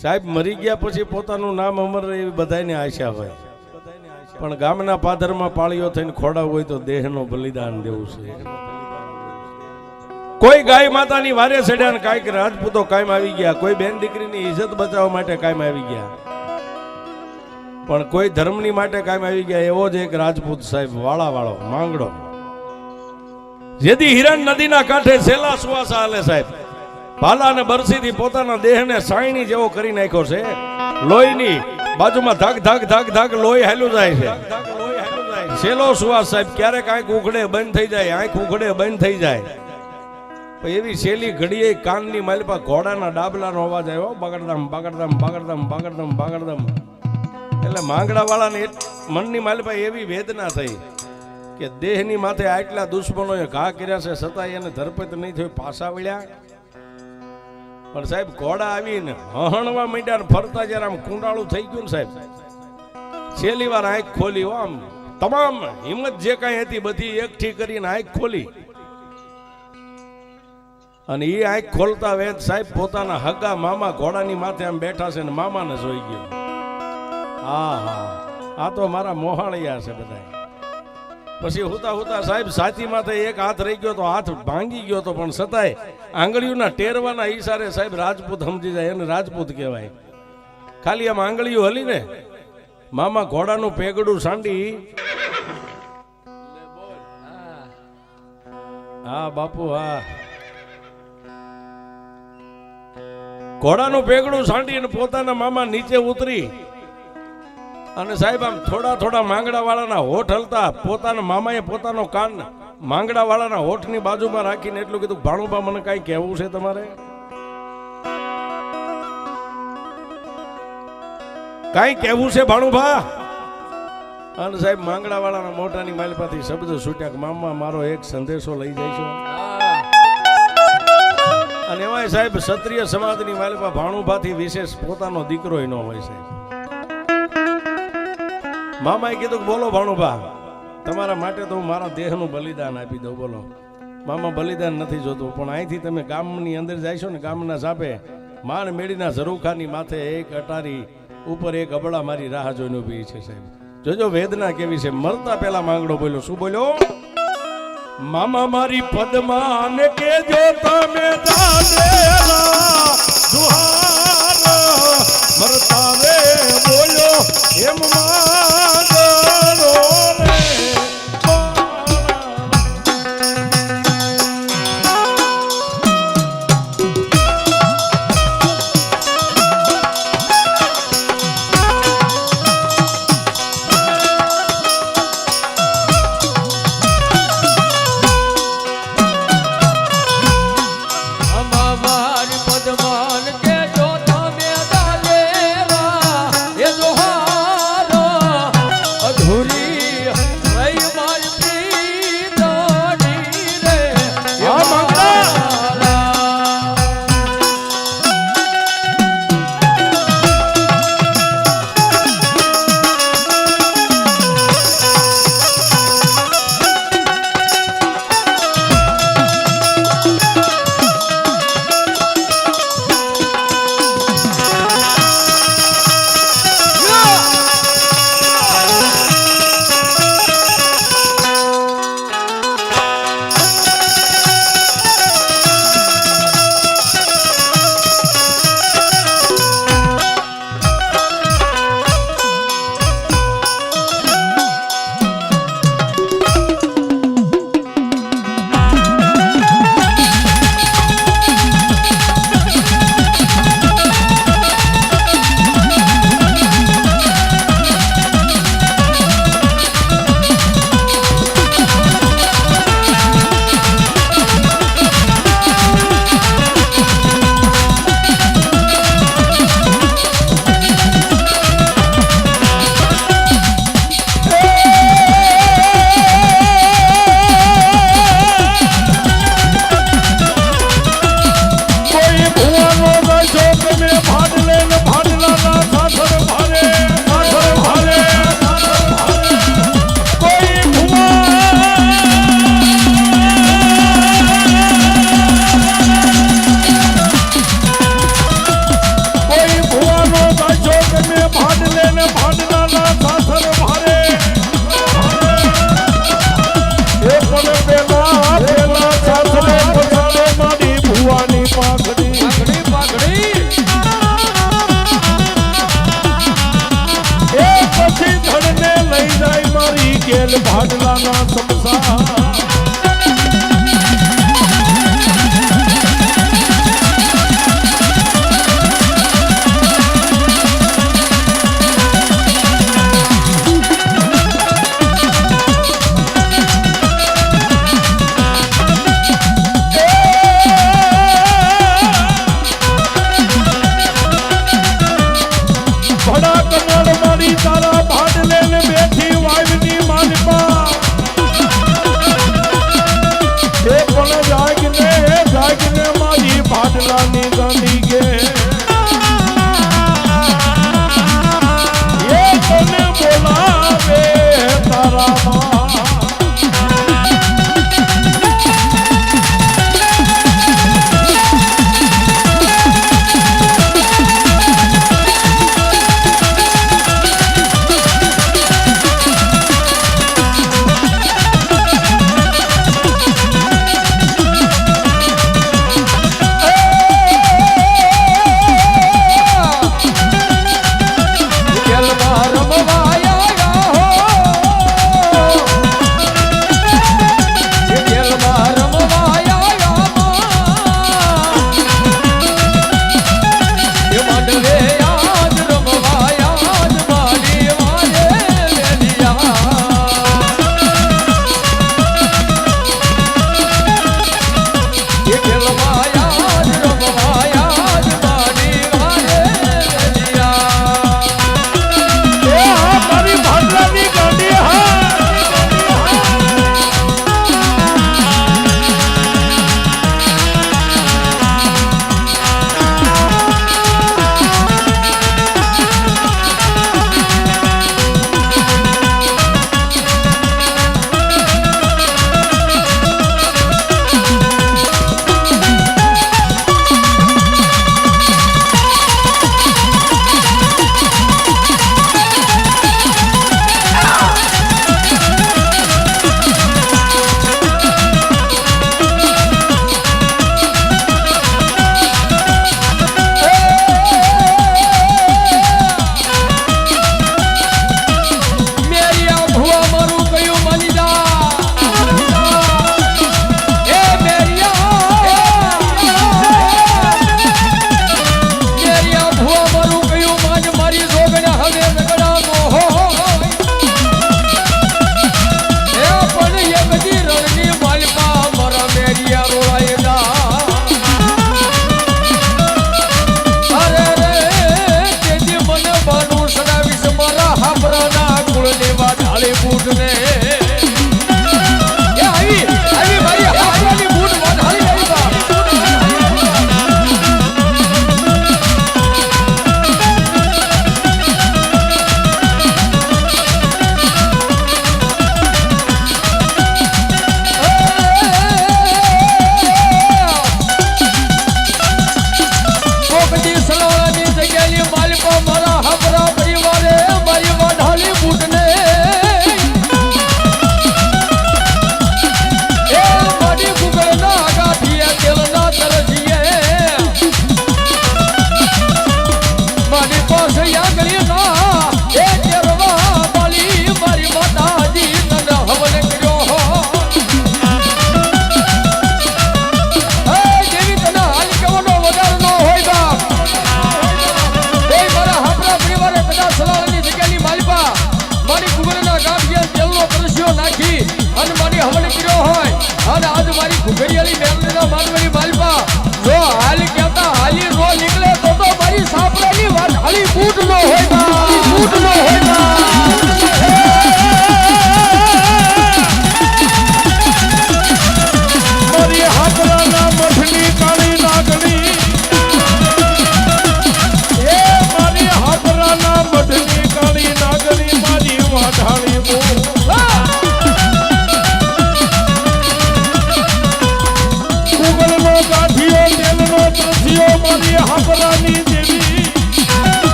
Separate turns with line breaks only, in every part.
સાહેબ મરી ગયા પછી પોતાનું નામ અમર રહે એવી બધાને આશા હોય, પણ ગામના પાદરમાં પાળીઓ થઈને ખોડા હોય તો દેહનો બલિદાન દેવું છે. કોઈ ગાય માતાની વારે ચડ્યા ને કાંઈક રાજપૂતો કાયમ આવી ગયા, કોઈ બેન દીકરીની ઇજ્જત બચાવવા માટે કાયમ આવી ગયા, પણ કોઈ ધર્મની માટે કાયમ આવી ગયા. એવો જ એક રાજપૂત સાહેબ વાળો માંગડો, જેથી હિરણ નદીના કાંઠે સેલા સુવાસા હાલે સાહેબ, ભાલા અને બરસીથી પોતાના દેહને સાયણી જેવો કરી નાખ્યો છે. લોહીની બાજુમાં ધાક ધાક ધાક ધાક લોહી હાલ્યું જાય છે. સેલો સુવાસ સાહેબ, ક્યારેક આંખ ઉઘડે બંધ થઈ જાય, આંખ ઉઘડે બંધ થઈ જાય. એવી શેલી ઘડીએ કાનની માલપા ઘોડાના ડાબલાનો અવાજ આવ્યો, બગડદમ બગડદમ બગડદમ બગડદમ બગડદમ. એટલે માંગડા વાળાને મનની માલપા એવી વેદના થઈ કે દેહની માથે આટલા દુશ્મનોએ ઘા કર્યા છે, છતાં એને ધરપત નહીં થયું, પાછા વળ્યા. પણ સાહેબ ઘોડા આવીને હણવા માંડ્યા, ફરતા જયારે આમ કુંડાળું થઈ ગયું ને સાહેબ, છેલ્લી વાર આંખ ખોલી, આમ તમામ હિંમત જે કાંઈ હતી બધી એકઠી કરીને આંખ ખોલી. અને એ આંખ ખોલતા વેદ સાહેબ પોતાના હગા મામા ઘોડાની માથે આમ બેઠા છે ને મામાને જોઈ ગયો. આ તો મારા મોહાળિયા છે બધા. પછી હુતા હુતા સાહેબ સાચી માથે એક હાથ રહી ગયો તો હાથ ભાંગી ગયો તો, પણ છતાંય આંગળીઓના ટેરવાના ઈશારે સાહેબ રાજપૂત સમજી જાય, એને રાજપૂત કહેવાય. ખાલી આમ આંગળીઓ હલી ને મામા ઘોડાનું પેગડું સાંડી, હા બાપુ હા, ઘોડાનું પેગડું સાંડીને પોતાના મામા નીચે ઉતરી અને સાહેબ આમ થોડા થોડા માંગડા વાળાના હોઠ હલતા, પોતાના મામાએ પોતાનો કાન માંગડા વાળાના હોઠની બાજુમાં રાખીને એટલું કીધું, ભાણુબા મને કઈ કહેવું છે તમારે? કઈ કહેવું છે ભાણુભા? અને સાહેબ માંગડા વાળાના મોઢાની માલપાથી શબ્દ છૂટ્યા કે મામા મારો એક સંદેશો લઈ જાય છો. અને એમાંય સાહેબ ક્ષત્રિય સમાજની માલપા ભાણુભાથી વિશેષ પોતાનો દીકરો ન હોય સાહેબ. મામાએ કીધું બોલો ભાણુભા, તમારા માટે તો હું મારા દેહનું બલિદાન આપી દઉં. બોલો મામા, બલિદાન નથી જોતું, પણ અહીંથી તમે ગામની અંદર જાયશો ને, ગામના સાપે માણ મેળીના ઝરૂખાની માથે એક અટારી ઉપર એક અબળા મારી રાહ જોઈને ઊભી છે સાહેબ. જોજો વેદના કેવી છે. મરતા પહેલા માંગડો બોલ્યો, શું બોલ્યો? મામા મારી પદ્માન કે જો તમે દાદેલા દુહાર મરતા વે બોલ્યો એમ માંગડો રે.
અમારી પદ્માન કે
હાપરાના સમસા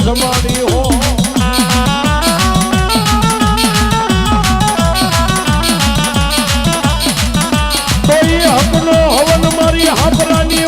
જમાની હો તો એ હકનો હવન મારી હાપરાની